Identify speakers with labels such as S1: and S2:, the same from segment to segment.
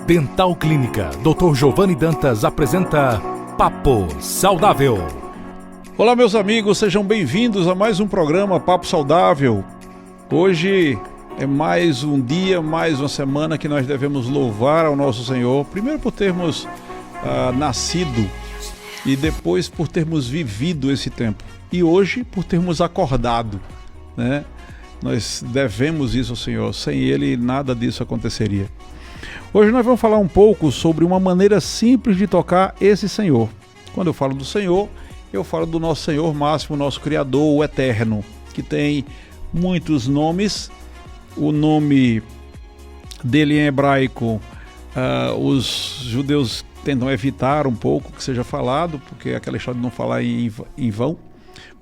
S1: Dental Clínica Dr. Giovanni Dantas apresenta Papo Saudável.
S2: Olá, meus amigos, sejam bem-vindos a mais um programa Papo Saudável. Hoje é mais um dia, mais uma semana que nós devemos louvar ao nosso Senhor, primeiro por termos nascido e depois por termos vivido esse tempo. E hoje por termos acordado, né? Nós devemos isso ao Senhor, sem Ele nada disso aconteceria. Hoje nós vamos falar um pouco sobre uma maneira simples de tocar esse Senhor. Quando eu falo do Senhor, eu falo do nosso Senhor máximo, nosso Criador, o Eterno, que tem muitos nomes. O nome dele em hebraico, os judeus tentam evitar um pouco que seja falado, porque é aquela história de não falar em vão,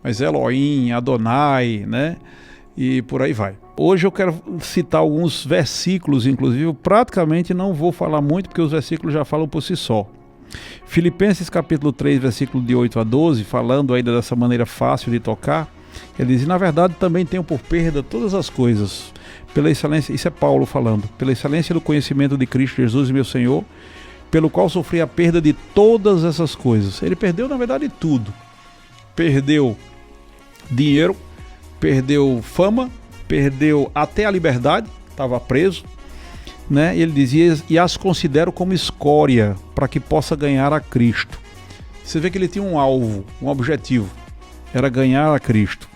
S2: mas Elohim, Adonai, né? E por aí vai. Hoje eu quero citar alguns versículos, inclusive eu praticamente não vou falar muito, porque os versículos já falam por si só. Filipenses capítulo 3, versículo de 8 a 12, falando ainda dessa maneira fácil de tocar, ele diz: na verdade também tenho por perda todas as coisas, pela excelência, isso é Paulo falando, pela excelência do conhecimento de Cristo Jesus, meu Senhor, pelo qual sofri a perda de todas essas coisas. Ele perdeu, na verdade, tudo. Perdeu dinheiro, perdeu fama, perdeu até a liberdade, estava preso, né? Ele dizia: e as considero como escória para que possa ganhar a Cristo. Você vê que ele tinha um alvo, um objetivo, era ganhar a Cristo.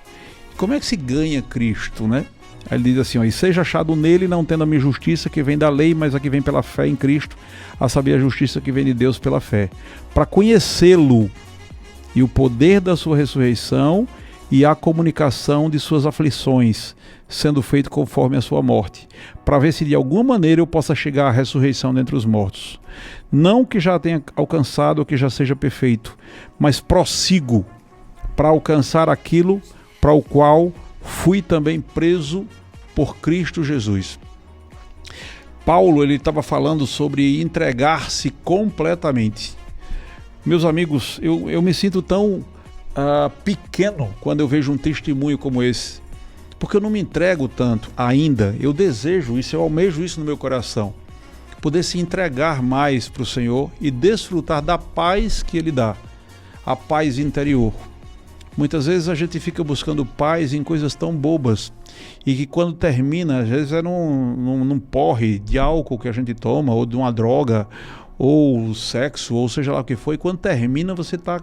S2: Como é que se ganha Cristo, né? Aí ele diz assim: ó, e seja achado nele, não tendo a minha justiça que vem da lei, mas a que vem pela fé em Cristo, a saber a justiça que vem de Deus pela fé, para conhecê-lo e o poder da sua ressurreição e a comunicação de suas aflições, sendo feito conforme a sua morte, para ver se de alguma maneira eu possa chegar à ressurreição dentre os mortos. Não que já tenha alcançado ou que já seja perfeito, mas prossigo para alcançar aquilo para o qual fui também preso por Cristo Jesus. Paulo, ele estava falando sobre entregar-se completamente. Meus amigos, eu me sinto tão pequeno quando eu vejo um testemunho como esse, porque eu não me entrego tanto ainda. Eu desejo isso, eu almejo isso no meu coração, poder se entregar mais para o Senhor e desfrutar da paz que Ele dá, a paz interior. Muitas vezes a gente fica buscando paz em coisas tão bobas e que quando termina, às vezes é num porre de álcool que a gente toma, ou de uma droga, ou sexo, ou seja lá o que for, e quando termina você está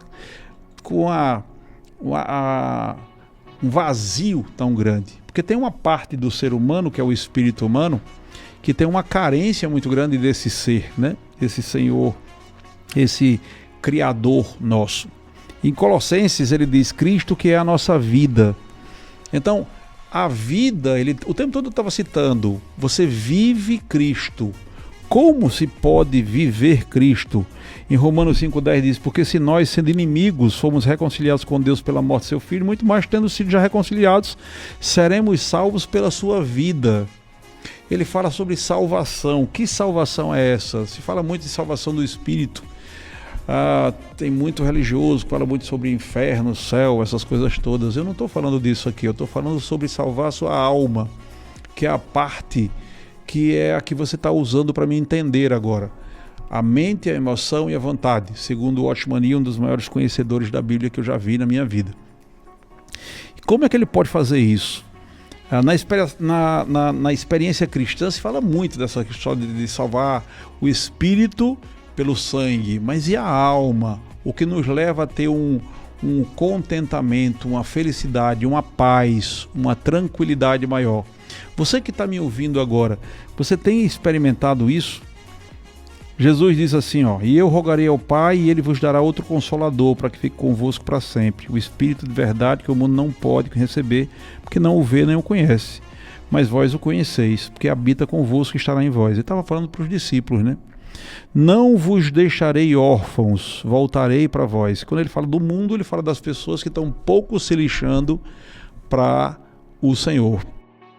S2: com um vazio tão grande. Porque tem uma parte do ser humano, que é o espírito humano, que tem uma carência muito grande desse ser, né? Esse Senhor, esse Criador nosso. Em Colossenses ele diz: Cristo que é a nossa vida. Então, a vida, ele o tempo todo estava citando, você vive Cristo. Como se pode viver Cristo? Em Romanos 5,10 diz: porque se nós, sendo inimigos, fomos reconciliados com Deus pela morte de seu Filho, muito mais tendo sido já reconciliados, seremos salvos pela sua vida. Ele fala sobre salvação. Que salvação é essa? Se fala muito de salvação do Espírito. Tem muito religioso que fala muito sobre inferno, céu, essas coisas todas. Eu não estou falando disso aqui, eu estou falando sobre salvar a sua alma, que é a parte que é a que você está usando para me entender agora. A mente, a emoção e a vontade, segundo o Watchman Nee, um dos maiores conhecedores da Bíblia que eu já vi na minha vida. E como é que ele pode fazer isso? Na experiência cristã se fala muito dessa história de salvar o espírito pelo sangue, mas e a alma? O que nos leva a ter um contentamento, uma felicidade, uma paz, uma tranquilidade maior. Você que está me ouvindo agora, você tem experimentado isso? Jesus diz assim, ó: e eu rogarei ao Pai e Ele vos dará outro Consolador para que fique convosco para sempre, o Espírito de verdade que o mundo não pode receber, porque não o vê nem o conhece, mas vós o conheceis, porque habita convosco e estará em vós. Ele estava falando para os discípulos, né? Não vos deixarei órfãos, voltarei para vós. Quando ele fala do mundo, ele fala das pessoas que estão um pouco se lixando para o Senhor.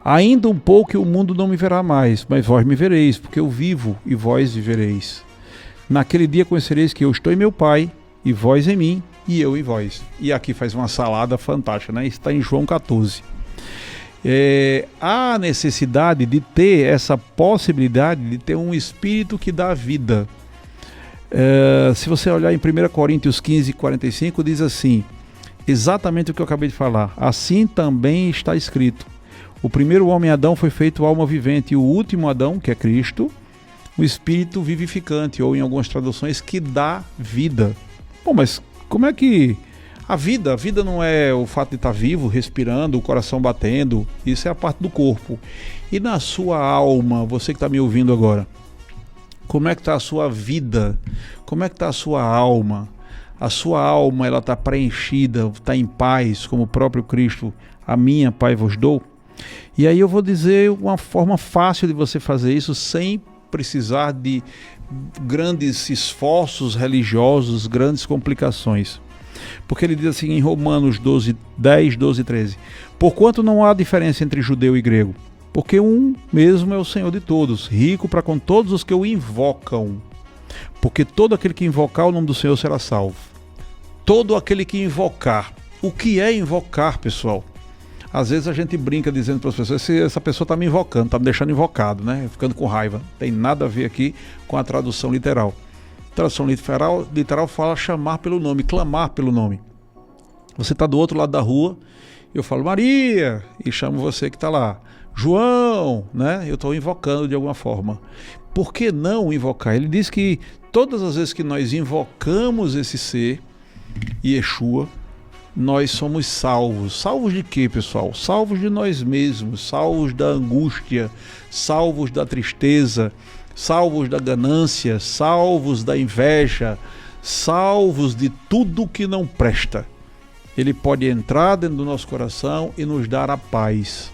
S2: Ainda um pouco e o mundo não me verá mais, mas vós me vereis, porque eu vivo e vós vivereis. Naquele dia conhecereis que eu estou em meu Pai, e vós em mim, e eu em vós. E aqui faz uma salada fantástica, né? Está em João 14. há necessidade de ter essa possibilidade de ter um espírito que dá vida. Se você olhar em 1 Coríntios 15, 45, diz assim, exatamente o que eu acabei de falar. Assim também está escrito. O primeiro homem Adão foi feito alma vivente, e o último Adão, que é Cristo, o espírito vivificante, ou em algumas traduções, que dá vida. Bom, mas como é que... A vida não é o fato de estar vivo, respirando, o coração batendo, isso é a parte do corpo. E na sua alma, você que está me ouvindo agora, como é que está a sua vida? Como é que está a sua alma? A sua alma, ela está preenchida, está em paz, como o próprio Cristo, a minha, Pai, vos dou? E aí eu vou dizer uma forma fácil de você fazer isso sem precisar de grandes esforços religiosos, grandes complicações. Porque ele diz assim em Romanos 10, 12 e 13, porquanto não há diferença entre judeu e grego, porque um mesmo é o Senhor de todos, rico para com todos os que o invocam, porque todo aquele que invocar o nome do Senhor será salvo. Todo aquele que invocar. O que é invocar, pessoal? Às vezes a gente brinca dizendo para as pessoas, essa pessoa está me invocando, está me deixando invocado, né? Ficando com raiva. Tem nada a ver aqui com a tradução literal. Tradução literal fala chamar pelo nome, clamar pelo nome. Você está do outro lado da rua, eu falo Maria, e chamo você que está lá. João, né? Eu estou invocando de alguma forma. Por que não invocar? Ele diz que todas as vezes que nós invocamos esse ser, Yeshua, nós somos salvos. Salvos de quê, pessoal? Salvos de nós mesmos, salvos da angústia, salvos da tristeza, salvos da ganância, salvos da inveja, salvos de tudo que não presta. Ele pode entrar dentro do nosso coração e nos dar a paz.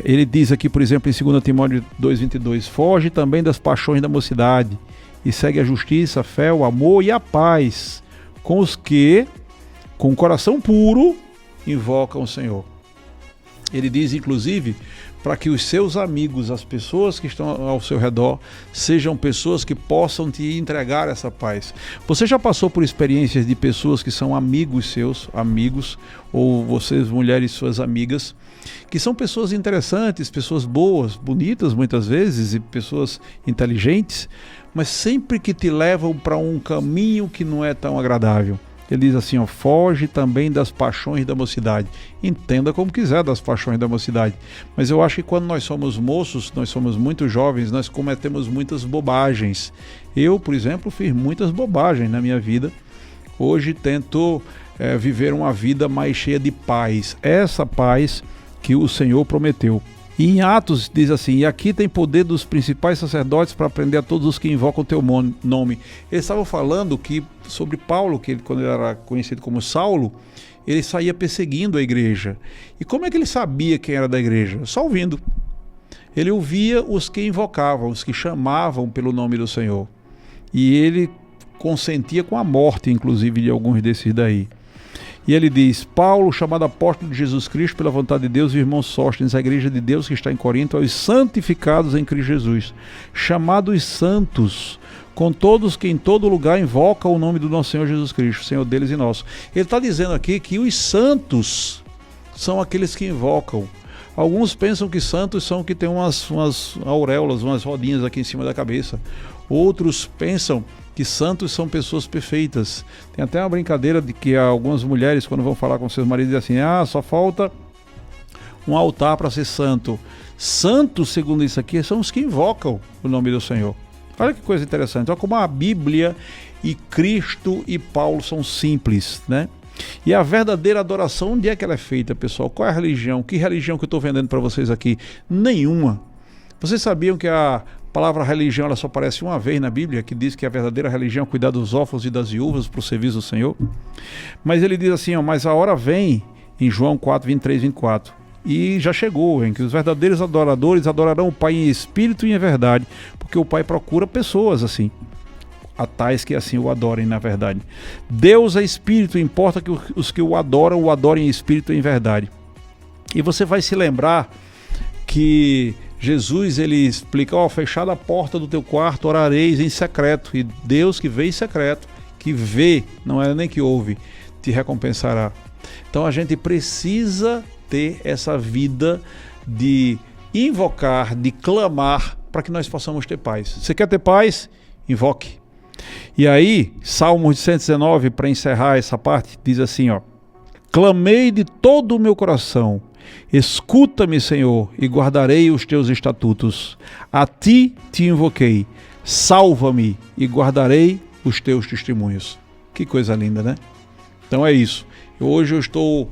S2: Ele diz aqui, por exemplo, em 2 Timóteo 2,22, foge também das paixões da mocidade e segue a justiça, a fé, o amor e a paz com os que, com o coração puro, invocam o Senhor. Ele diz, inclusive, para que os seus amigos, as pessoas que estão ao seu redor, sejam pessoas que possam te entregar essa paz. Você já passou por experiências de pessoas que são amigos seus, amigos, ou vocês, mulheres, suas amigas, que são pessoas interessantes, pessoas boas, bonitas muitas vezes, e pessoas inteligentes, mas sempre que te levam para um caminho que não é tão agradável. Ele diz assim, ó, foge também das paixões da mocidade. Entenda como quiser das paixões da mocidade. Mas eu acho que quando nós somos moços, nós somos muito jovens, nós cometemos muitas bobagens. Eu, por exemplo, fiz muitas bobagens na minha vida. Hoje tento viver uma vida mais cheia de paz. Essa paz que o Senhor prometeu. E em Atos diz assim, e aqui tem poder dos principais sacerdotes para prender a todos os que invocam o teu nome. Eles estavam falando que sobre Paulo, que ele, quando ele era conhecido como Saulo, ele saía perseguindo a igreja. E como é que ele sabia quem era da igreja? Só ouvindo. Ele ouvia os que invocavam, os que chamavam pelo nome do Senhor. E ele consentia com a morte, inclusive, de alguns desses daí. E ele diz, Paulo, chamado apóstolo de Jesus Cristo pela vontade de Deus, e o irmão Sóstenes, a igreja de Deus que está em Corinto, aos santificados em Cristo Jesus, chamados santos, com todos que em todo lugar invocam o nome do nosso Senhor Jesus Cristo, Senhor deles e nosso. Ele está dizendo aqui que os santos são aqueles que invocam. Alguns pensam que santos são que tem umas auréolas, umas rodinhas aqui em cima da cabeça. Outros pensam que santos são pessoas perfeitas. Tem até uma brincadeira de que algumas mulheres, quando vão falar com seus maridos, dizem assim, só falta um altar para ser santo. Santos, segundo isso aqui, são os que invocam o nome do Senhor. Olha que coisa interessante. Olha como a Bíblia e Cristo e Paulo são simples, né? E a verdadeira adoração, onde é que ela é feita, pessoal? Qual é a religião? Que religião que eu estou vendendo para vocês aqui? Nenhuma. Vocês sabiam que a palavra religião ela só aparece uma vez na Bíblia, que diz que a verdadeira religião é cuidar dos órfãos e das viúvas para o serviço do Senhor? Mas ele diz assim, mas a hora vem, em João 4, 23, 24, e já chegou, em que os verdadeiros adoradores adorarão o Pai em espírito e em verdade, porque o Pai procura pessoas assim, a tais que assim o adorem na verdade. Deus é espírito, importa que os que o adorem em espírito e em verdade. E você vai se lembrar que Jesus, ele explica, fechada a porta do teu quarto, orareis em secreto, e Deus que vê em secreto, que vê, não é nem que ouve, te recompensará. Então a gente precisa ter essa vida de invocar, de clamar para que nós possamos ter paz. Você quer ter paz? Invoque. E aí, Salmos 119, para encerrar essa parte, diz assim, ó: clamei de todo o meu coração, escuta-me, Senhor, e guardarei os teus estatutos. A ti te invoquei, salva-me e guardarei os teus testemunhos. Que coisa linda, né? Então é isso. Hoje eu estou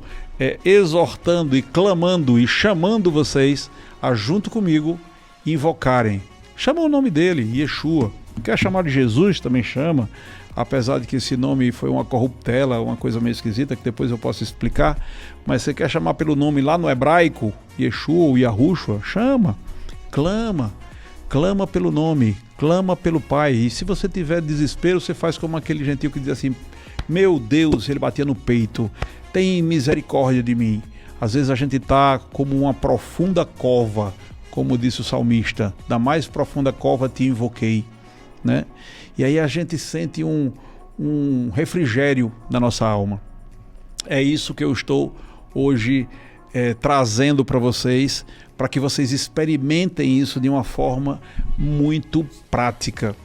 S2: exortando e clamando e chamando vocês a, junto comigo, invocarem. Chama o nome dele, Yeshua. Quer chamar de Jesus, também chama. Apesar de que esse nome foi uma corruptela, uma coisa meio esquisita, que depois eu posso explicar. Mas você quer chamar pelo nome lá no hebraico, Yeshua ou Yahushua? Chama, clama pelo nome, clama pelo Pai. E se você tiver desespero, você faz como aquele gentil que diz assim: meu Deus, ele batia no peito, tem misericórdia de mim. Às vezes a gente está como uma profunda cova, como disse o salmista: da mais profunda cova te invoquei, né? E aí a gente sente um refrigério na nossa alma. É isso que eu estou hoje trazendo para vocês, para que vocês experimentem isso de uma forma muito prática.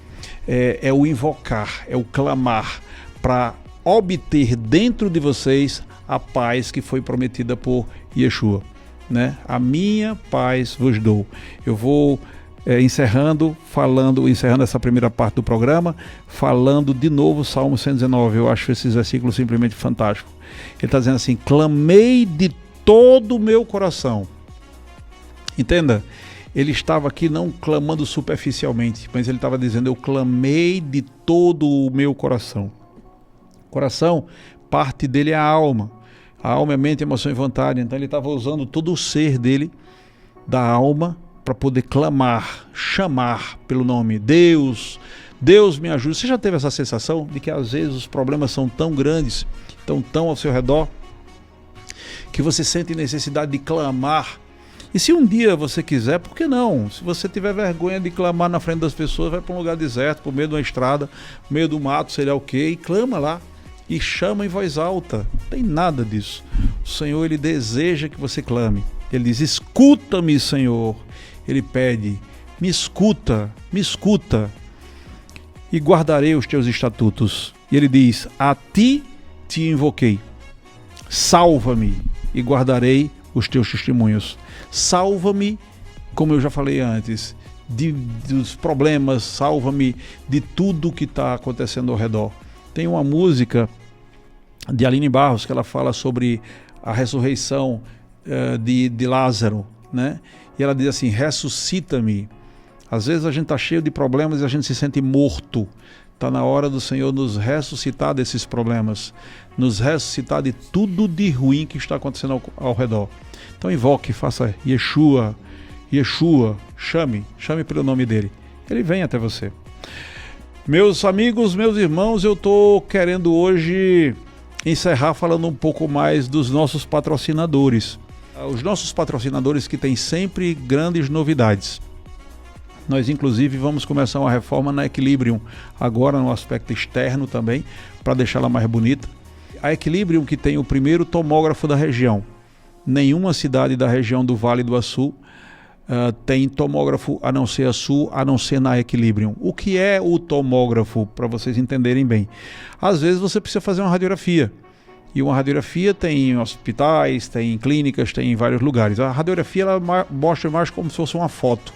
S2: É o invocar, é o clamar, para obter dentro de vocês a paz que foi prometida por Yeshua, né? A minha paz vos dou. Eu vou encerrando essa primeira parte do programa, falando de novo Salmo 119. Eu acho esses versículos simplesmente fantásticos. Ele está dizendo assim: clamei de todo o meu coração. Entenda, ele estava aqui não clamando superficialmente, mas ele estava dizendo: eu clamei de todo o meu coração. Coração, parte dele é a alma. A alma é mente, emoção e vontade. Então ele estava usando todo o ser dele, da alma, para poder clamar, chamar pelo nome. Deus me ajuda. Você já teve essa sensação de que às vezes os problemas são tão grandes, tão ao seu redor, que você sente necessidade de clamar? E se um dia você quiser, por que não? Se você tiver vergonha de clamar na frente das pessoas, vai para um lugar deserto, por meio de uma estrada, no meio do mato, sei lá o quê, e clama lá. E chama em voz alta. Não tem nada disso. O Senhor, ele deseja que você clame. Ele diz: escuta-me, Senhor. Ele pede: me escuta, e guardarei os teus estatutos. E ele diz: a ti te invoquei, salva-me e guardarei os teus testemunhos. Salva-me, como eu já falei antes, dos problemas, salva-me de tudo que está acontecendo ao redor. Tem uma música de Aline Barros que ela fala sobre a ressurreição de Lázaro, né? E ela diz assim: ressuscita-me. Às vezes a gente está cheio de problemas e a gente se sente morto. Está na hora do Senhor nos ressuscitar desses problemas, nos ressuscitar de tudo de ruim que está acontecendo ao redor. Então invoque, faça Yeshua, chame pelo nome dele. Ele vem até você. Meus amigos, meus irmãos, eu estou querendo hoje encerrar falando um pouco mais dos nossos patrocinadores. Os nossos patrocinadores que têm sempre grandes novidades. Nós, inclusive, vamos começar uma reforma na Equilibrium, agora no aspecto externo também, para deixá-la mais bonita. A Equilibrium, que tem o primeiro tomógrafo da região. Nenhuma cidade da região do Vale do Açu tem tomógrafo a não ser na Equilibrium. O que é o tomógrafo, para vocês entenderem bem? Às vezes você precisa fazer uma radiografia. E uma radiografia tem em hospitais, tem em clínicas, tem em vários lugares. A radiografia ela mostra mais como se fosse uma foto.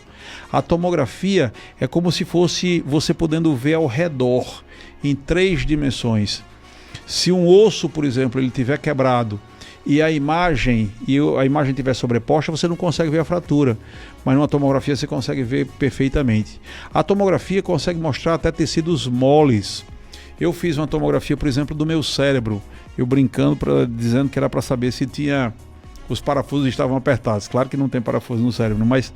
S2: A tomografia é como se fosse você podendo ver ao redor, em 3 dimensões. Se um osso, por exemplo, ele tiver quebrado e a imagem estiver sobreposta, você não consegue ver a fratura. Mas numa tomografia você consegue ver perfeitamente. A tomografia consegue mostrar até tecidos moles. Eu fiz uma tomografia, por exemplo, do meu cérebro. Eu brincando, dizendo que era para saber se os parafusos estavam apertados. Claro que não tem parafuso no cérebro, mas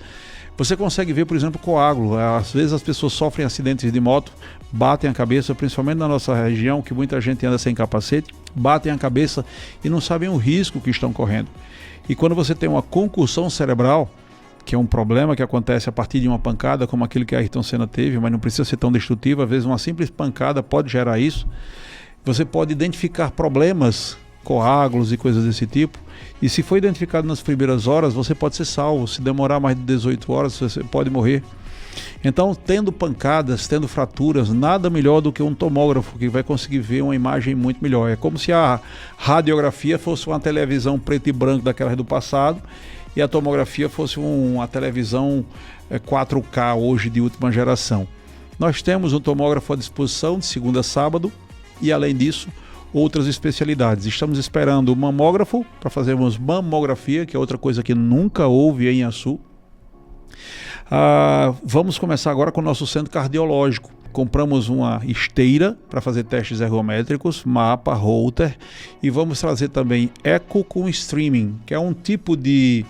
S2: você consegue ver, por exemplo, coágulo. Às vezes as pessoas sofrem acidentes de moto, batem a cabeça, principalmente na nossa região, que muita gente anda sem capacete, batem a cabeça e não sabem o risco que estão correndo. E quando você tem uma concussão cerebral, que é um problema que acontece a partir de uma pancada, como aquele que a Ayrton Senna teve, mas não precisa ser tão destrutivo, às vezes uma simples pancada pode gerar isso. Você pode identificar problemas coágulos e coisas desse tipo. E se for identificado nas primeiras horas, você pode ser salvo. Se demorar mais de 18 horas, você pode morrer. Então, tendo pancadas, tendo fraturas, nada melhor do que um tomógrafo que vai conseguir ver uma imagem muito melhor. É como se a radiografia fosse uma televisão preto e branco daquelas do passado e a tomografia fosse uma televisão 4K hoje de última geração. Nós temos um tomógrafo à disposição de segunda a sábado e, além disso, outras especialidades. Estamos esperando o mamógrafo para fazermos mamografia, que é outra coisa que nunca houve em Açu. Vamos começar agora com o nosso centro cardiológico. Compramos uma esteira para fazer testes ergométricos, mapa, holter, e vamos trazer também eco com streaming, que é um tipo de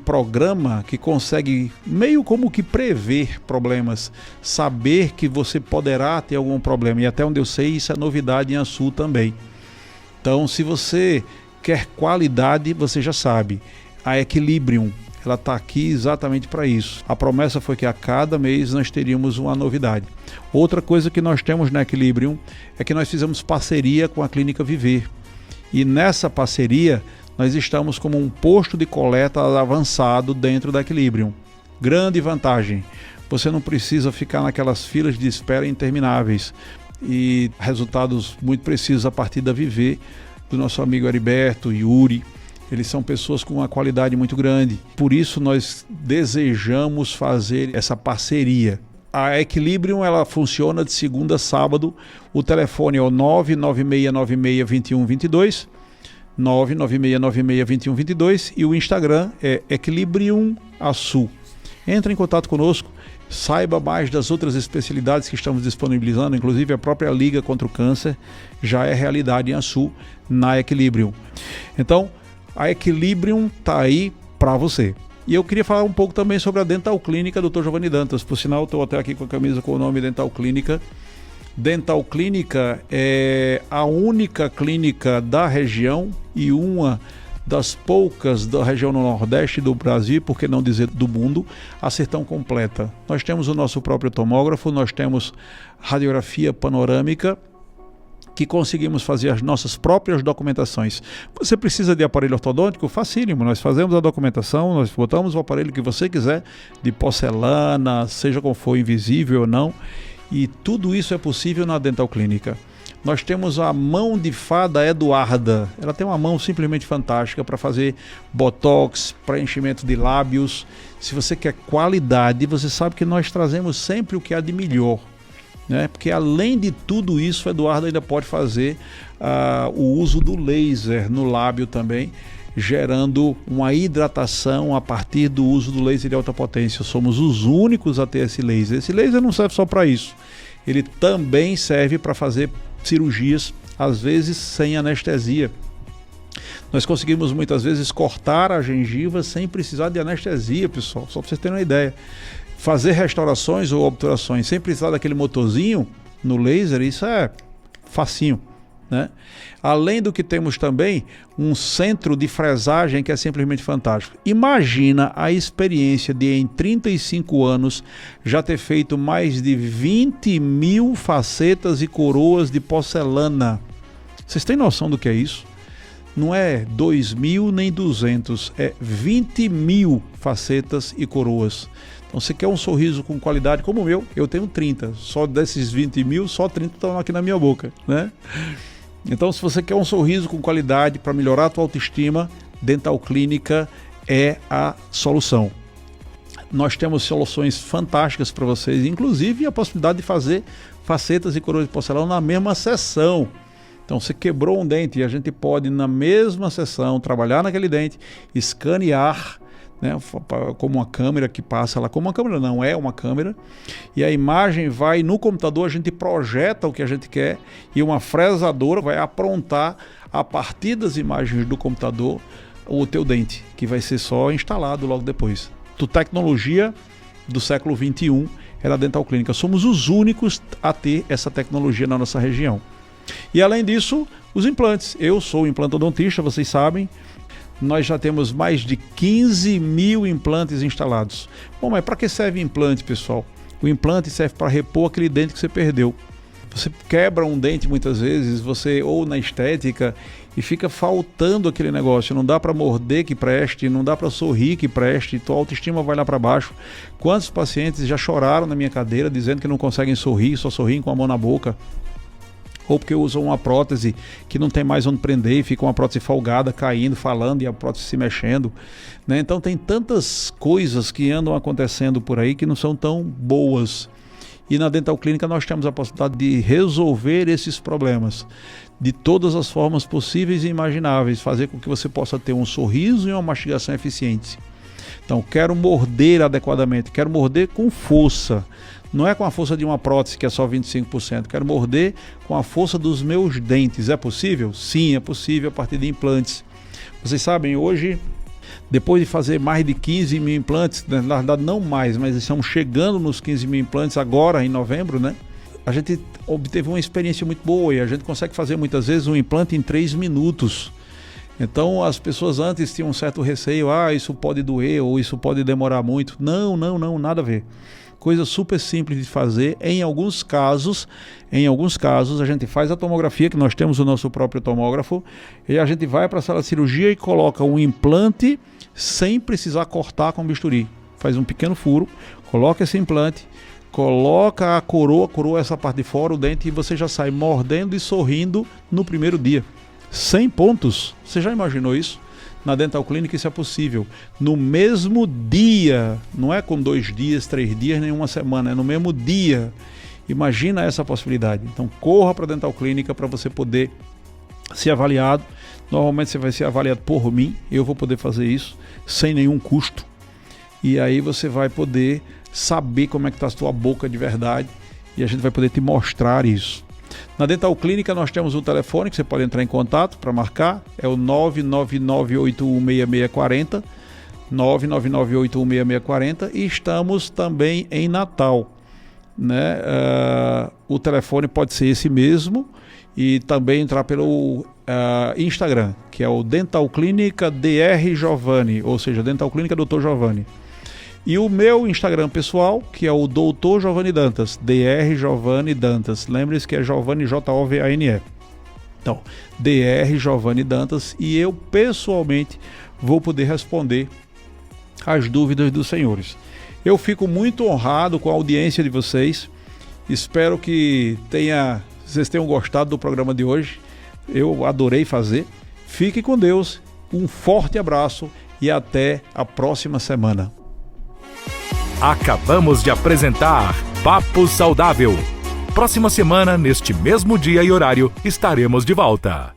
S2: programa que consegue meio como que prever problemas, saber que você poderá ter algum problema, e até onde eu sei isso é novidade em Açu também. Então, se você quer qualidade, você já sabe, a Equilibrium, ela está aqui exatamente para isso. A promessa foi que a cada mês nós teríamos uma novidade. Outra coisa que nós temos na Equilibrium é que nós fizemos parceria com a Clínica Viver, e nessa parceria nós estamos como um posto de coleta avançado dentro da Equilibrium. Grande vantagem, você não precisa ficar naquelas filas de espera intermináveis, e resultados muito precisos a partir da Viver, do nosso amigo Heriberto, Yuri. Eles são pessoas com uma qualidade muito grande, por isso nós desejamos fazer essa parceria. A Equilibrium, ela funciona de segunda a sábado, o telefone é o 996962122, 996962122, e o Instagram é Equilibrium Açu. Entre em contato conosco, saiba mais das outras especialidades que estamos disponibilizando, inclusive a própria Liga contra o Câncer já é realidade em Açu, na Equilibrium. Então, a Equilibrium está aí para você. E eu queria falar um pouco também sobre a Dental Clínica Dr. Giovanni Dantas. Por sinal, estou até aqui com a camisa com o nome Dental Clínica. Dental Clínica é a única clínica da região e uma das poucas da região no Nordeste do Brasil, por que não dizer do mundo, a ser tão completa. Nós temos o nosso próprio tomógrafo, nós temos radiografia panorâmica, que conseguimos fazer as nossas próprias documentações. Você precisa de aparelho ortodôntico? Facílimo, nós fazemos a documentação, nós botamos o aparelho que você quiser, de porcelana, seja como for, invisível ou não, e tudo isso é possível na Dental Clínica. Nós temos a mão de fada Eduarda, ela tem uma mão simplesmente fantástica para fazer botox, preenchimento de lábios. Se você quer qualidade, você sabe que nós trazemos sempre o que há de melhor, né? Porque além de tudo isso, o Eduardo ainda pode fazer o uso do laser no lábio também, gerando uma hidratação a partir do uso do laser de alta potência. Somos os únicos a ter esse laser. Esse laser não serve só para isso, ele também serve para fazer cirurgias, às vezes sem anestesia. Nós conseguimos muitas vezes cortar a gengiva sem precisar de anestesia, pessoal, só para vocês terem uma ideia. Fazer restaurações ou obturações sem precisar daquele motorzinho no laser, isso é facinho, né? Além do que temos também um centro de fresagem que é simplesmente fantástico. Imagina a experiência de em 35 anos já ter feito mais de 20 mil facetas e coroas de porcelana. Vocês têm noção do que é isso? Não é 2.000 nem 200, é 20 mil facetas e coroas. Então, você quer um sorriso com qualidade como o meu, eu tenho 30. Só desses 20 mil, só 30 estão aqui na minha boca, né? Então, se você quer um sorriso com qualidade para melhorar a tua autoestima, Dental Clínica é a solução. Nós temos soluções fantásticas para vocês, inclusive a possibilidade de fazer facetas e coroas de porcelana na mesma sessão. Então, você quebrou um dente e a gente pode, na mesma sessão, trabalhar naquele dente, escanear, né, como uma câmera que passa lá, como uma câmera não é uma câmera, e a imagem vai no computador, a gente projeta o que a gente quer e uma fresadora vai aprontar a partir das imagens do computador o teu dente, que vai ser só instalado logo depois. Tecnologia do século 21 é da Dental Clínica. Somos os únicos a ter essa tecnologia na nossa região. E além disso, os implantes. Eu sou implantodontista, vocês sabem. Nós já temos mais de 15 mil implantes instalados. Bom, mas para que serve implante, pessoal? O implante serve para repor aquele dente que você perdeu. Você quebra um dente muitas vezes, você ou na estética, e fica faltando aquele negócio. Não dá para morder que preste, não dá para sorrir que preste, tua autoestima vai lá para baixo. Quantos pacientes já choraram na minha cadeira dizendo que não conseguem sorrir, só sorriem com a mão na boca? Ou porque usam uma prótese que não tem mais onde prender e fica uma prótese folgada, caindo, falando e a prótese se mexendo, né? Então tem tantas coisas que andam acontecendo por aí que não são tão boas. E na Dental Clínica nós temos a possibilidade de resolver esses problemas de todas as formas possíveis e imagináveis, fazer com que você possa ter um sorriso e uma mastigação eficiente. Então, quero morder adequadamente, quero morder com força. Não é com a força de uma prótese que é só 25%, quero morder com a força dos meus dentes. É possível? Sim, é possível a partir de implantes. Vocês sabem, hoje, depois de fazer mais de 15 mil implantes, na verdade não mais, mas estamos chegando nos 15 mil implantes agora em novembro, né? A gente obteve uma experiência muito boa e a gente consegue fazer muitas vezes um implante em 3 minutos. Então as pessoas antes tinham um certo receio, isso pode doer ou isso pode demorar muito. Não, nada a ver. Coisa super simples de fazer. Em alguns casos a gente faz a tomografia, que nós temos o nosso próprio tomógrafo, e a gente vai para a sala de cirurgia e coloca um implante sem precisar cortar com bisturi. Faz um pequeno furo, coloca esse implante, coloca a coroa essa parte de fora, o dente, e você já sai mordendo e sorrindo no primeiro dia. 100 pontos. Você já imaginou isso? Na Dental Clinic isso é possível. No mesmo dia, não é com 2 dias, 3 dias, nem uma semana, é no mesmo dia. Imagina essa possibilidade. Então corra para a Dental Clínica para você poder ser avaliado. Normalmente você vai ser avaliado por mim, eu vou poder fazer isso sem nenhum custo. E aí você vai poder saber como é que está a sua boca de verdade e a gente vai poder te mostrar isso. Na Dental Clínica nós temos um telefone que você pode entrar em contato para marcar, é o 999816640, 999816640, e estamos também em Natal, né? O telefone pode ser esse mesmo e também entrar pelo Instagram, que é o Dental Clínica Dr. Giovanni, ou seja, Dental Clínica Dr. Giovanni. E o meu Instagram pessoal, que é o Dr. Giovanni Dantas, Dr. Giovanni Dantas. Lembre-se que é Giovanni, Jovane. Então, Dr. Giovanni Dantas, e eu pessoalmente vou poder responder as dúvidas dos senhores. Eu fico muito honrado com a audiência de vocês. Espero que vocês tenham gostado do programa de hoje. Eu adorei fazer. Fique com Deus. Um forte abraço e até a próxima semana.
S1: Acabamos de apresentar Papo Saudável. Próxima semana, neste mesmo dia e horário, estaremos de volta.